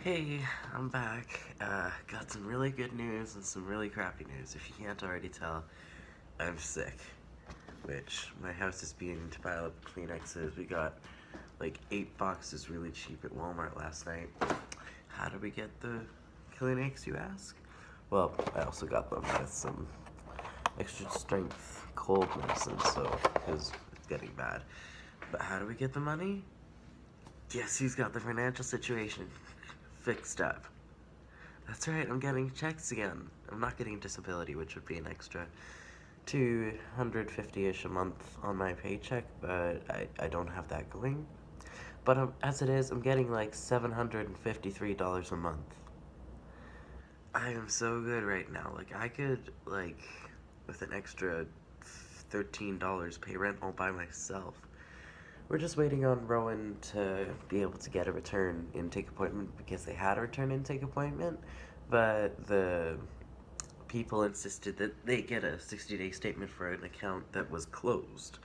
Hey, I'm back. Got some really good news and some really crappy news. If you can't already tell, I'm sick. Which, my house is beginning to pile up Kleenexes. We got like 8 boxes really cheap at Walmart last night. How do we get the Kleenex, you ask? Well, I also got them with some extra strength cold medicine, so, because it's getting bad. But how do we get the money? Guess who's got the financial situation fixed up? That's right, I'm getting checks again. I'm not getting disability, which would be an extra 250-ish a month on my paycheck, but I don't have that going. But as it is, I'm getting like $753 a month. I am so good right now. Like, I could, like, with an extra $13 pay rent all by myself. We're just waiting on Rowan to be able to get a return intake appointment because they had a return intake appointment, but the people insisted that they get a 60-day statement for an account that was closed.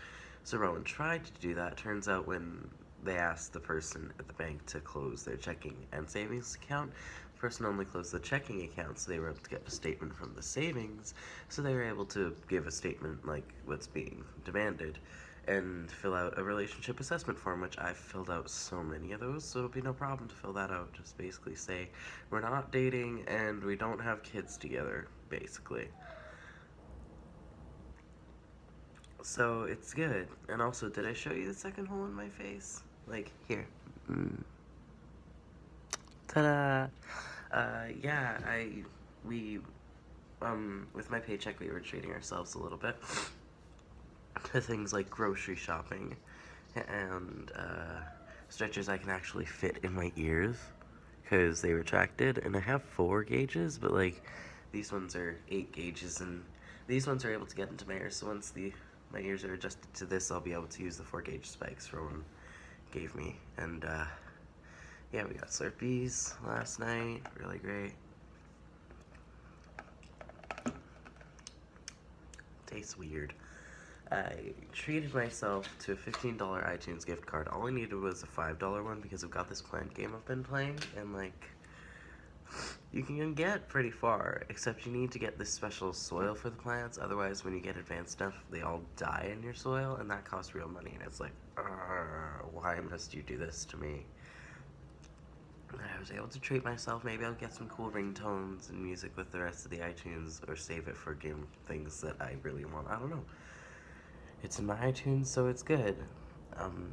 So Rowan tried to do that. Turns out when they asked the person at the bank to close their checking and savings account, the person only closed the checking account, so they were able to get a statement from the savings, so they were able to give a statement like what's being demanded and fill out a relationship assessment form, which I've filled out so many of those, so it'll be no problem to fill that out. Just basically say we're not dating and we don't have kids together, basically. So it's good. And also, did I show you the second hole in my face? Like, here. Mm. Ta-da! Yeah, we, with my paycheck, we were treating ourselves a little bit to things like grocery shopping and, stretchers I can actually fit in my ears because they retracted, and I have 4 gauges, but like these ones are 8 gauges, and these ones are able to get into my ears. So once my ears are adjusted to this, I'll be able to use the 4 gauge spikes Rowan gave me. And yeah, we got Slurpees last night, really great. Tastes weird. I treated myself to a $15 iTunes gift card. All I needed was a $5 one because I've got this plant game I've been playing, and like you can get pretty far, except you need to get this special soil for the plants. Otherwise, when you get advanced enough, they all die in your soil, and that costs real money. And it's like, why must you do this to me? I was able to treat myself. Maybe I'll get some cool ringtones and music with the rest of the iTunes, or save it for game things that I really want. I don't know. It's in my iTunes, so it's good. Um,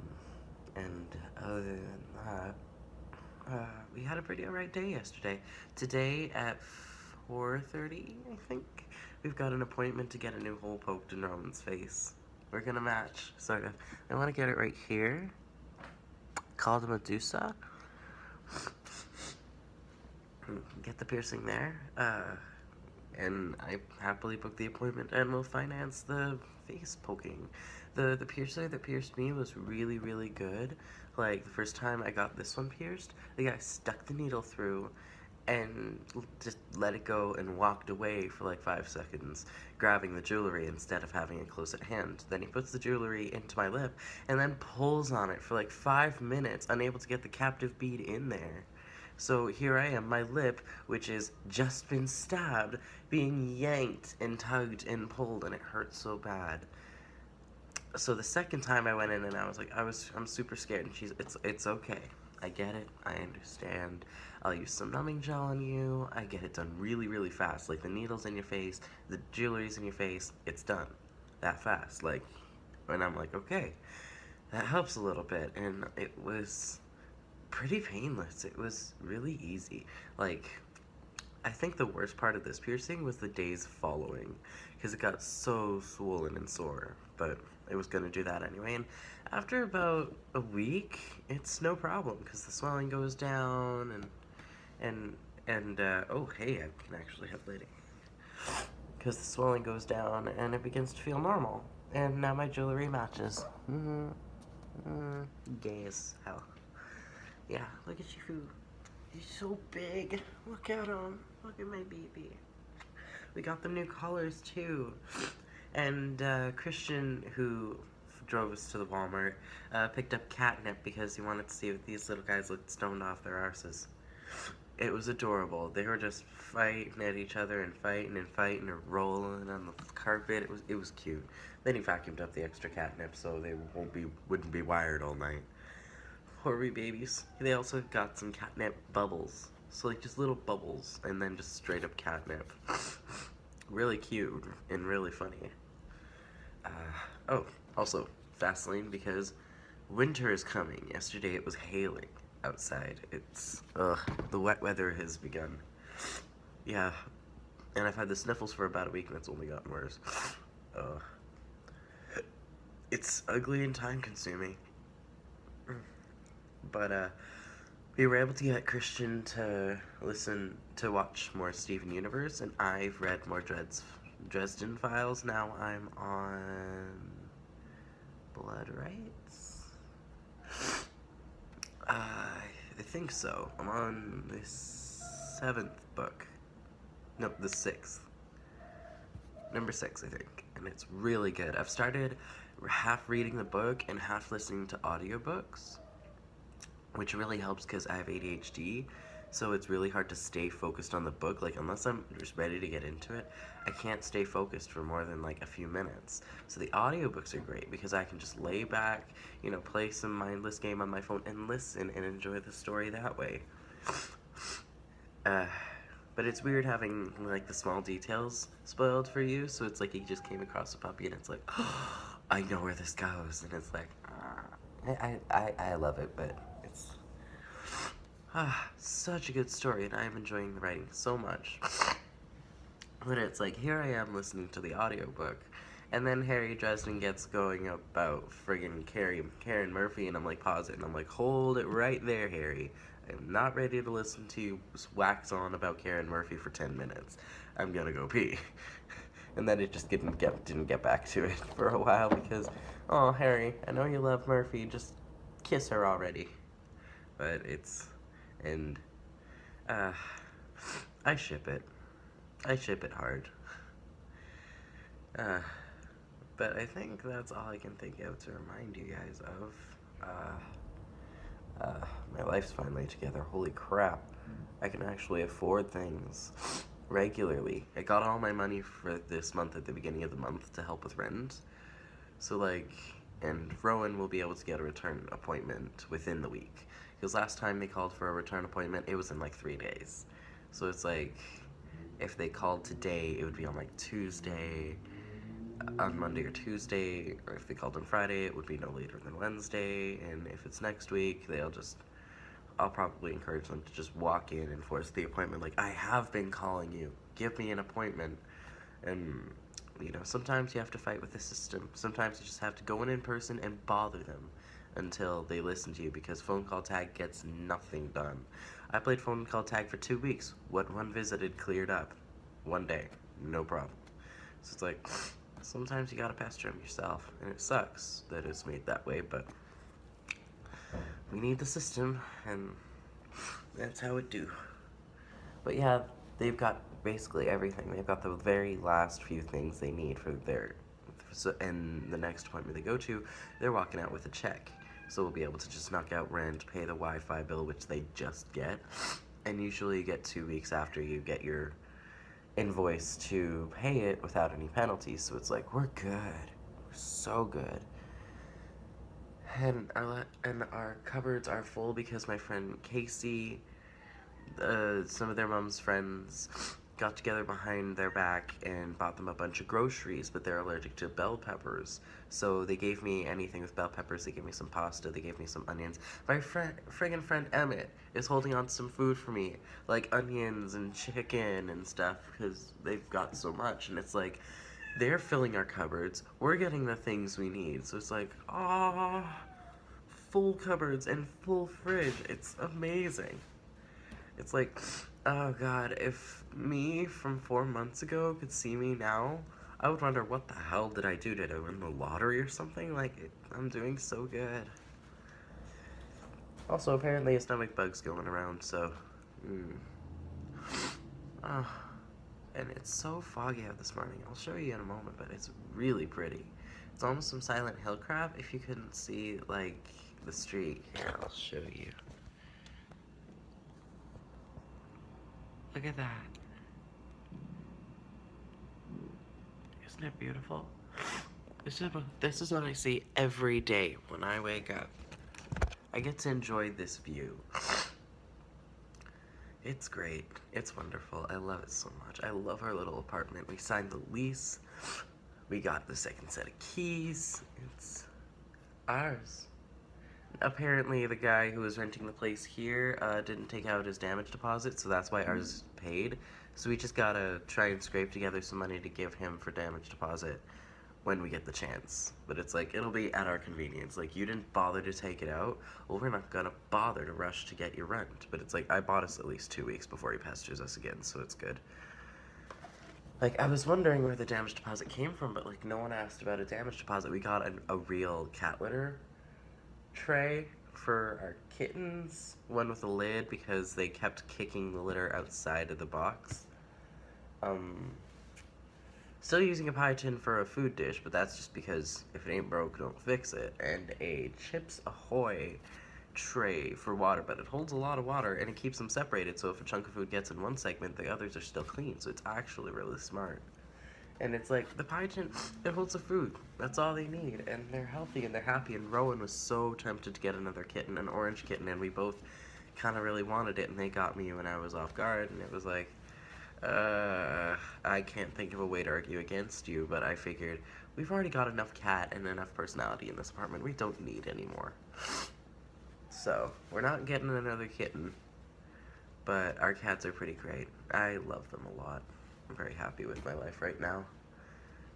and other than that, we had a pretty alright day yesterday. Today at 4:30, I think, we've got an appointment to get a new hole poked in Roman's face. We're gonna match, sort of. I want to get it right here, called Medusa. Get the piercing there, and I happily booked the appointment and will finance the face poking. The piercer that pierced me was really, really good. Like, the first time I got this one pierced, the guy stuck the needle through and just let it go and walked away for like 5 seconds, grabbing the jewelry instead of having it close at hand. Then he puts the jewelry into my lip and then pulls on it for like 5 minutes, unable to get the captive bead in there. So here I am, my lip, which has just been stabbed, being yanked and tugged and pulled, and it hurts so bad. So the second time I went in and I was like, I'm super scared, and it's okay. I get it. I understand. I'll use some numbing gel on you. I get it done really, really fast. Like the needle's in your face, the jewelry's in your face. It's done that fast. Like, and I'm like, okay, that helps a little bit, and it was pretty painless. It was really easy. Like, I think the worst part of this piercing was the days following, because it got so swollen and sore, but it was going to do that anyway. And after about a week, it's no problem, because the swelling goes down, and, oh, hey, I can actually have lighting. Because the swelling goes down, and it begins to feel normal. And now my jewelry matches. Gay as hell. Yeah, look at you. He's so big. Look at him. Look at my baby. We got them new collars too. And Christian, who drove us to the Walmart, picked up catnip because he wanted to see if these little guys looked stoned off their arses. It was adorable. They were just fighting at each other and fighting and rolling on the carpet. It was cute. Then he vacuumed up the extra catnip so they wouldn't be wired all night. Poor wee babies. They also got some catnip bubbles. So like just little bubbles and then just straight up catnip. Really cute and really funny. Oh, also Vaseline because winter is coming. Yesterday it was hailing outside. The wet weather has begun. Yeah, and I've had the sniffles for about a week and it's only gotten worse. It's ugly and time consuming. But we were able to get Christian to watch more Steven Universe, and I've read more Dresden Files. Now I'm on Blood Rights. I think so. I'm on the 7th book. No, the 6th. Number 6, I think. And it's really good. I've started half reading the book and half listening to audiobooks, which really helps because I have ADHD, so it's really hard to stay focused on the book. Like, unless I'm just ready to get into it, I can't stay focused for more than like a few minutes. So the audiobooks are great because I can just lay back, play some mindless game on my phone and listen and enjoy the story that way. But it's weird having like the small details spoiled for you, so it's like you just came across a puppy and it's like, oh, I know where this goes, and it's like, I love it, but it's such a good story, and I'm enjoying the writing so much. But it's like, here I am listening to the audiobook, and then Harry Dresden gets going about friggin' Karen Murphy, and I'm like, pause it, and I'm like, hold it right there, Harry. I'm not ready to listen to you wax on about Karen Murphy for 10 minutes. I'm gonna go pee. And then it just didn't get back to it for a while because, oh, Harry, I know you love Murphy, just kiss her already. But I ship it. I ship it hard. But I think that's all I can think of to remind you guys of. My life's finally together. Holy crap. I can actually afford things regularly. I got all my money for this month at the beginning of the month to help with rent. So, and Rowan will be able to get a return appointment within the week. Because last time they called for a return appointment, it was in 3 days. So it's like, if they called today, it would be on Tuesday, on Monday or Tuesday, or if they called on Friday, it would be no later than Wednesday, and if it's next week, I'll probably encourage them to just walk in and force the appointment, I have been calling you, give me an appointment, and, sometimes you have to fight with the system, sometimes you just have to go in person and bother them until they listen to you, because phone call tag gets nothing done. I played phone call tag for 2 weeks, what one visited cleared up, one day, no problem. So it's like, sometimes you gotta pester them yourself, and it sucks that it's made that way, but we need the system, and that's how it do. But yeah, they've got basically everything. They've got the very last few things they need and the next appointment they go to, they're walking out with a check. So we'll be able to just knock out rent, pay the Wi-Fi bill, which they just get, and usually you get 2 weeks after you get your invoice to pay it without any penalties. So it's like, we're good. We're so good. And our cupboards are full because my friend Casey, some of their mom's friends got together behind their back and bought them a bunch of groceries, but they're allergic to bell peppers. So they gave me anything with bell peppers. They gave me some pasta. They gave me some onions. My friggin' friend Emmett is holding on to some food for me, like onions and chicken and stuff, because they've got so much. And it's like, they're filling our cupboards. We're getting the things we need. So it's like, full cupboards and full fridge. It's amazing. It's like, oh god, if me from 4 months ago could see me now, I would wonder, what the hell did I do? Did I win the lottery or something? I'm doing so good. Also, apparently a stomach bug's going around, so, and it's so foggy out this morning. I'll show you in a moment, but it's really pretty. It's almost some Silent Hill crap if you couldn't see, the street. Here, I'll show you. Look at that. Isn't it beautiful? This is what I see every day when I wake up. I get to enjoy this view. It's great. It's wonderful. I love it so much. I love our little apartment. We signed the lease. We got the second set of keys. It's ours. Apparently, the guy who was renting the place here didn't take out his damage deposit, so that's why ours is paid. So we just gotta try and scrape together some money to give him for damage deposit when we get the chance. But it's like, it'll be at our convenience. Like, you didn't bother to take it out, well, we're not gonna bother to rush to get your rent. But it's like, I bought us at least 2 weeks before he pesters us again, so it's good. Like, I was wondering where the damage deposit came from, but like, no one asked about a damage deposit. We got a real cat litter tray for our kittens, one with a lid because they kept kicking the litter outside of the box. Still using a pie tin for a food dish, but that's just because if it ain't broke, don't fix it. And a Chips Ahoy tray for water, but it holds a lot of water and it keeps them separated, so if a chunk of food gets in one segment, the others are still clean, so it's actually really smart. And it's like, the pie tin, it holds the food. That's all they need. And they're healthy and they're happy. And Rowan was so tempted to get another kitten, an orange kitten, and we both kind of really wanted it. And they got me when I was off guard. And it was like, I can't think of a way to argue against you. But I figured, we've already got enough cat and enough personality in this apartment. We don't need any more. So, we're not getting another kitten. But our cats are pretty great. I love them a lot. I'm very happy with my life right now.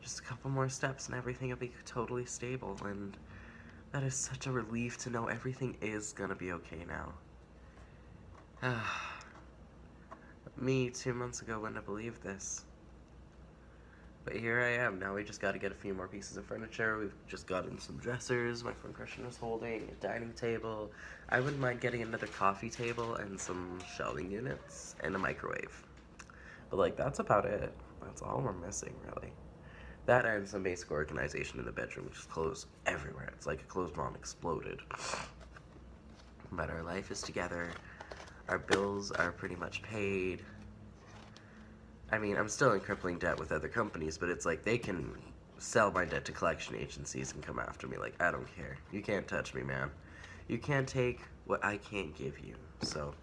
Just a couple more steps and everything will be totally stable, and that is such a relief to know everything is gonna be okay now. Me 2 months ago wouldn't have believed this. But here I am. Now we just gotta get a few more pieces of furniture. We've just gotten some dressers. My friend Christian was holding a dining table. I wouldn't mind getting another coffee table and some shelving units and a microwave. But like, that's about it. That's all we're missing, really. That and some basic organization in the bedroom, which is clothes everywhere. It's like a clothes bomb exploded. But our life is together. Our bills are pretty much paid. I mean, I'm still in crippling debt with other companies, but it's like they can sell my debt to collection agencies and come after me. Like, I don't care. You can't touch me, man. You can't take what I can't give you. So,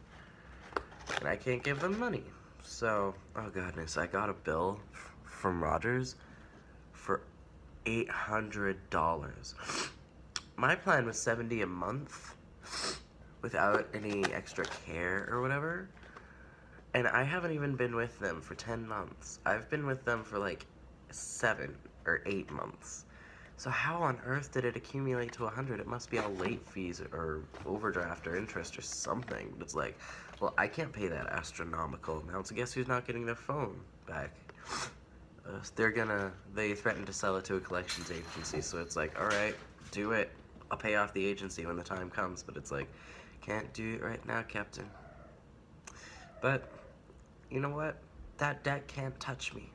and I can't give them money. So, oh goodness, I got a bill from Rogers for $800. My plan was $70 a month without any extra care or whatever. And I haven't even been with them for 10 months. I've been with them for like 7 or 8 months. So how on earth did it accumulate to 100? It must be all late fees or overdraft or interest or something. It's like, well, I can't pay that astronomical amount, so guess who's not getting their phone back? They threatened to sell it to a collections agency, so it's like, alright, do it. I'll pay off the agency when the time comes, but it's like, can't do it right now, Captain. But, you know what? That debt can't touch me.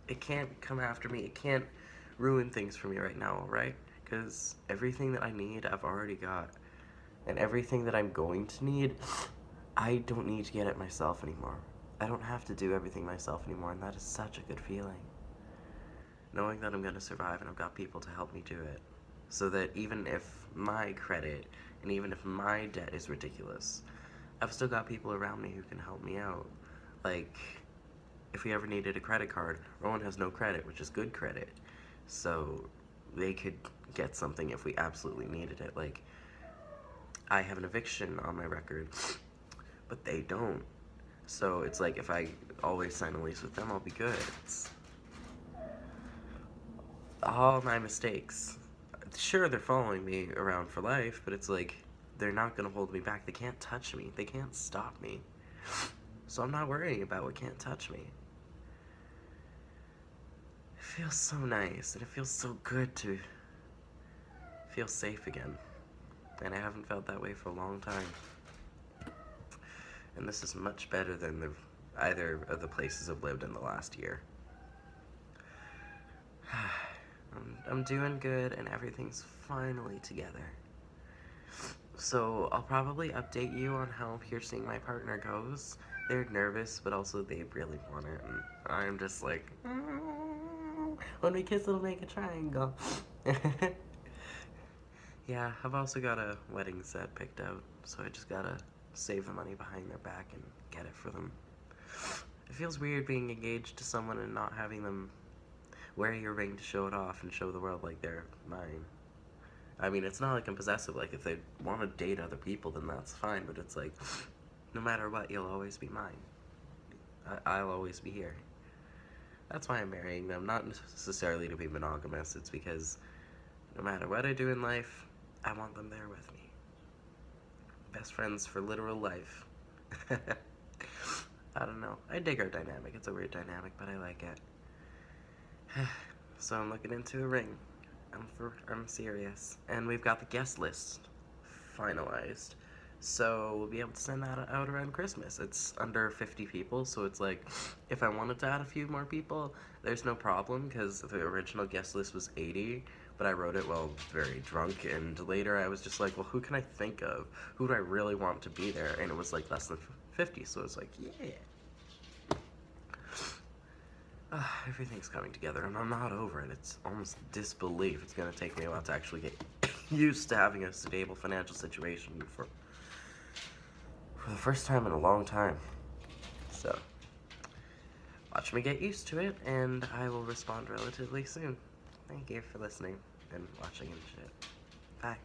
It can't come after me. It can't ruin things for me right now, right? Because everything that I need, I've already got. And everything that I'm going to need, I don't need to get it myself anymore. I don't have to do everything myself anymore, and that is such a good feeling. Knowing that I'm going to survive and I've got people to help me do it. So that even if my credit and even if my debt is ridiculous, I've still got people around me who can help me out. Like, if we ever needed a credit card, Rowan has no credit, which is good credit. So they could get something if we absolutely needed it. Like, I have an eviction on my record, but they don't. So it's like, if I always sign a lease with them, I'll be good. It's all my mistakes. Sure, they're following me around for life, but it's like, they're not gonna hold me back. They can't touch me. They can't stop me. So I'm not worrying about what can't touch me. It feels so nice, and it feels so good to feel safe again. And I haven't felt that way for a long time. And this is much better than either of the places I've lived in the last year. I'm doing good, and everything's finally together. So I'll probably update you on how piercing my partner goes. They're nervous, but also they really want it, and I'm just like, when we kiss, it'll make a triangle. Yeah, I've also got a wedding set picked out, so I just gotta save the money behind their back and get it for them. It feels weird being engaged to someone and not having them wear your ring to show it off and show the world like they're mine. I mean, it's not like I'm possessive. Like, if they want to date other people, then that's fine. But it's like, no matter what, you'll always be mine. I'll always be here. That's why I'm marrying them. Not necessarily to be monogamous. It's because no matter what I do in life, I want them there with me. Best friends for literal life. I don't know. I dig our dynamic. It's a weird dynamic, but I like it. So I'm looking into a ring. I'm serious. And we've got the guest list finalized. So we'll be able to send that out around Christmas. It's under 50 people, so it's like, if I wanted to add a few more people, there's no problem, because the original guest list was 80, but I wrote it while very drunk, and later I was just like, well, who can I think of? Who do I really want to be there? And it was like less than 50, so it's like, yeah. Everything's coming together, and I'm not over it. It's almost disbelief. It's gonna take me a while to actually get used to having a stable financial situation for the first time in a long time. So, watch me get used to it, and I will respond relatively soon. Thank you for listening and watching and shit. Bye.